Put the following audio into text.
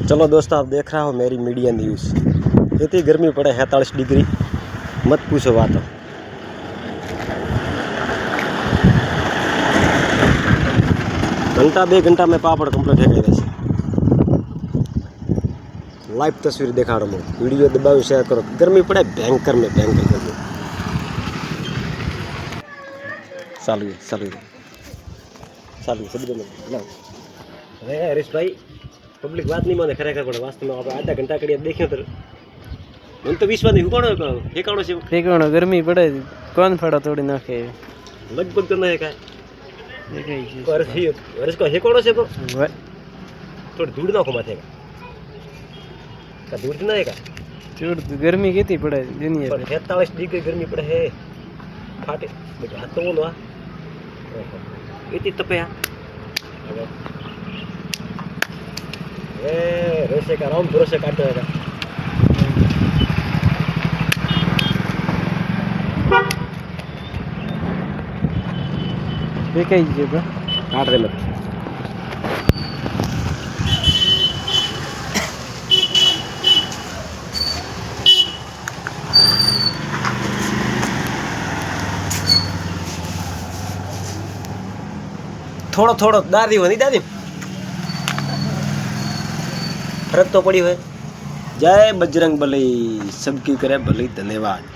चलो दोस्तों, आप देख रहा हो मेरी मीडिया न्यूज़। इतनी गर्मी पड़े 47 डिग्री, मत पूछो बात। घंटा 2 घंटा में पापड़ कंप्लीट है गए। लाइव तस्वीर देखा रहा हूँ, वीडियो दबाओ, शेयर करो। गर्मी पड़े भयंकर में भयंकर गर्मी। चालू अरे हरीश भाई, पब्लिक बात नहीं माने खरेखर, पण वास्तव में આપણે આધા ઘંટા કરી દેખ્યો તો મને તો વિશ્વાસ નહીં હુકાણો ઠેકાણો છે ઠેકાણો ગરમી પડે કોણ ફાડા તોડી નાખે લગભગ તો નહીં કાય દેખાય છે હરીશ કો ઠેકાણો છે કો થોડી ધૂળ નાખો માથે કા ધૂળ નહીં કા જોર ગરમી કેતી પડે દુનિયા પર 47 ડિગ્રી ગરમી પડે હે ફાટે બેટા હાથ તો ઓલો આ इतनी तपया रेसे का राउंड भरोसे काटते रहेगा। देखाई जगह काट रहे मत थोड़ो थोड़ो दादी हो नहीं दादी फर्क तो पड़ी है। जय बजरंग बली, सबकी करे भली। धन्यवाद।